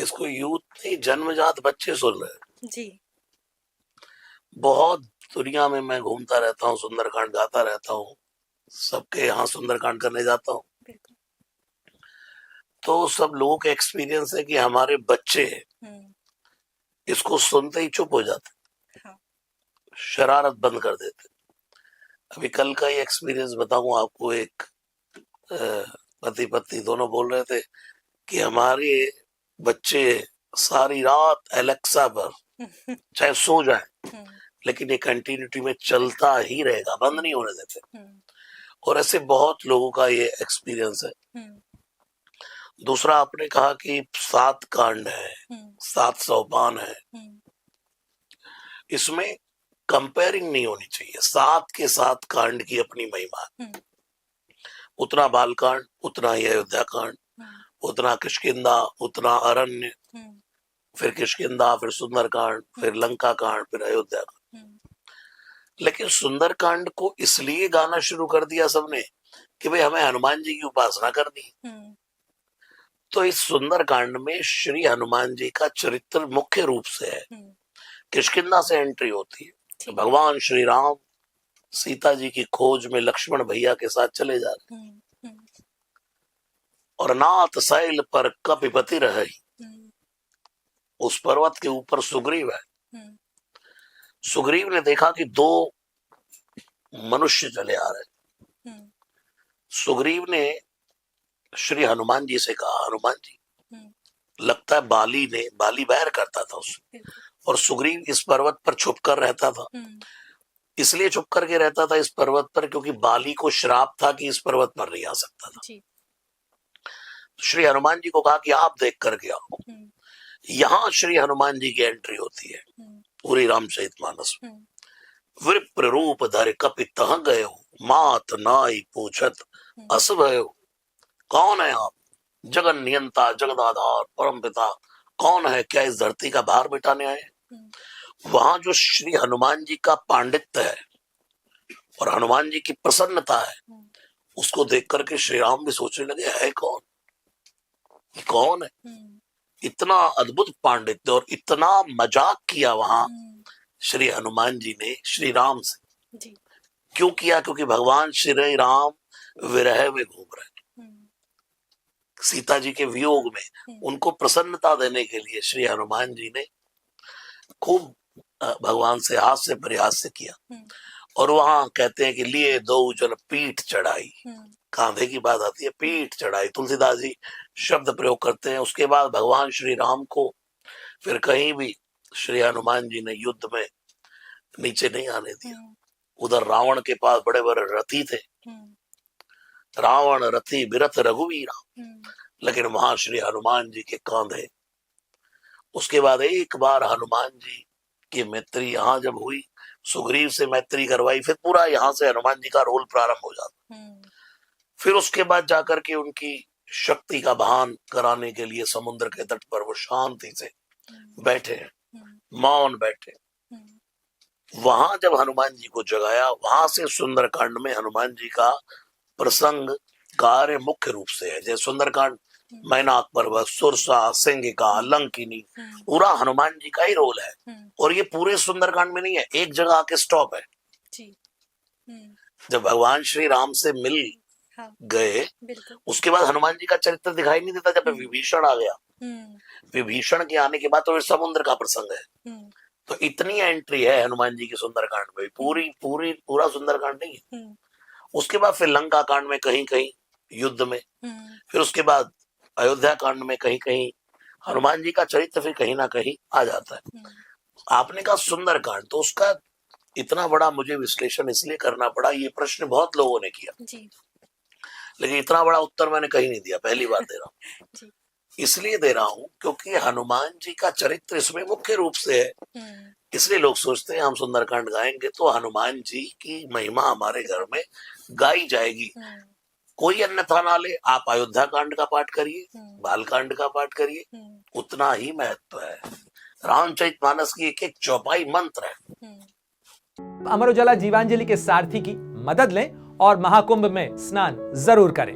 इसको यूथ नहीं, जन्मजात बच्चे सुन रहे हैं जी। बहुत। दुनिया में मैं घूमता रहता हूँ, सुंदरकांड गाता रहता हूँ, सबके यहाँ सुंदरकांड करने जाता हूँ, बिल्कुल। तो सब लोगों का एक्सपीरियंस है कि हमारे बच्चे इसको सुनते ही चुप हो जाते, हाँ। शरारत बंद कर देते। अभी कल का ही एक्सपीरियंस बताऊं आपको। एक पति पत्नी दोनों बोल रहे थे कि हमारे बच्चे सारी रात एलेक्सा पर चाहे सो जाए लेकिन ये कंटिन्यूटी में चलता ही रहेगा, बंद नहीं होने देते। और ऐसे बहुत लोगों का ये एक्सपीरियंस है। दूसरा आपने कहा कि 7 कांड है, 7 सोपान है, इसमें कंपेयरिंग नहीं होनी चाहिए। 7 के 7 कांड की अपनी महिमा है। उतना बालकांड, उतना ही अयोध्या कांड, उतना किष्किंधा, उतना अरण्य, फिर किष्किंधा, फिर सुंदरकांड, फिर लंका कांड, फिर अयोध्या कांड। लेकिन सुंदरकांड को इसलिए गाना शुरू कर दिया सबने कि भाई हमें हनुमान जी की उपासना करनी। तो इस सुंदरकांड में श्री हनुमान जी का चरित्र मुख्य रूप से है। किष्किंधा से एंट्री होती है तो भगवान श्री राम सीता जी की खोज में लक्ष्मण भैया के साथ चले जा रहे और नाथ शैल पर कपिपति रहे। उस पर्वत के ऊपर सुग्रीव है। सुग्रीव ने देखा कि 2 मनुष्य चले आ रहे। सुग्रीव ने श्री हनुमान जी से कहा, हनुमान जी, लगता है बाली बैर करता था उससे, और सुग्रीव इस पर्वत पर छुप कर रहता था। इसलिए छुप करके रहता था इस पर्वत पर क्योंकि बाली को श्राप था कि इस पर्वत पर नहीं आ सकता था। श्री हनुमान जी को कहा कि आप देख करके आओ। यहाँ श्री हनुमान जी की एंट्री होती है पूरी रामचरितमानस में। विप्र रूप धर कपि तह गए, मात नाई पूछत अस भयो। कौन है आप? जगन नियंता, जगदाधार, परम पिता। कौन है? क्या इस धरती का भार मिटाने आए? वहां जो श्री हनुमान जी का पांडित्य है और हनुमान जी की प्रसन्नता है, उसको देख करके श्री राम भी सोचने लगे, है कौन? ये कौन है? इतना अद्भुत पांडित्य और इतना मजाक किया वहां श्री हनुमान जी ने श्री राम से। क्यों किया? क्योंकि भगवान श्री राम विरह में घूम रहे, सीता जी के वियोग में उनको प्रसन्नता देने के लिए श्री हनुमान जी ने खूब भगवान से हास्य परिहास्य किया। और वहां कहते हैं कि लिए 2 जन पीठ चढ़ाई। कांधे की बात आती है, पीठ चढ़ाई, तुलसीदास जी शब्द प्रयोग करते हैं। उसके बाद भगवान श्री राम को फिर कहीं भी श्री हनुमान जी ने युद्ध में नीचे नहीं आने दिया। उधर रावण के पास बड़े बड़े रथी थे, रावण रथी बिरथ रघुवीरा, लेकिन वहां श्री हनुमान जी के कांधे। उसके बाद एक बार हनुमान जी की मैत्री यहाँ जब हुई, सुग्रीव से मैत्री करवाई, फिर पूरा यहाँ से हनुमान जी का रोल प्रारंभ हो जाता। फिर उसके बाद जाकर के उनकी शक्ति का भान कराने के लिए समुद्र के तट पर वो शांति से बैठे हैं, मौन बैठे। वहां जब हनुमान जी को जगाया, वहां से सुंदरकांड में हनुमान जी का प्रसंग कार्य मुख्य रूप से है। जैसे सुंदरकांड मैनाक पर्वत, सुरसा, सिंगिका, लंकिनी, पूरा हनुमान जी का ही रोल है। और ये पूरे सुंदरकांड में नहीं है, एक जगह आके स्टॉप है। जब भगवान श्री राम से मिल गए, उसके बाद हनुमान जी का चरित्र दिखाई नहीं देता। जब विभीषण आ गया, विभीषण के आने के बाद तो समुद्र का प्रसंग है। तो इतनी एंट्री है हनुमान जी की सुंदरकांड में, पूरा सुंदरकांड नहीं है। उसके बाद फिर लंका कांड में कहीं कहीं युद्ध में, फिर उसके बाद अयोध्या कांड में कहीं कहीं हनुमान जी का चरित्र फिर कहीं ना कहीं आ जाता है। आपने कहा सुंदरकांड, तो उसका इतना बड़ा मुझे विश्लेषण इसलिए करना पड़ा। ये प्रश्न बहुत लोगों ने किया लेकिन इतना बड़ा उत्तर मैंने कहीं नहीं दिया, पहली बार दे रहा हूँ। इसलिए दे रहा हूँ क्योंकि हनुमान जी का चरित्र इसमें मुख्य रूप से है। इसलिए लोग सोचते हैं हम सुंदरकांड गाएंगे तो हनुमान जी की महिमा हमारे घर में गाई जाएगी। कोई अन्यथा ना ले, आप अयोध्या कांड का पाठ करिए, बालकांड का पाठ करिए, उतना ही महत्व है। रामचरितमानस की एक एक चौपाई मंत्र है। अमर उजाला जीवांजलि के सारथी की मदद लें और महाकुंभ में स्नान जरूर करें।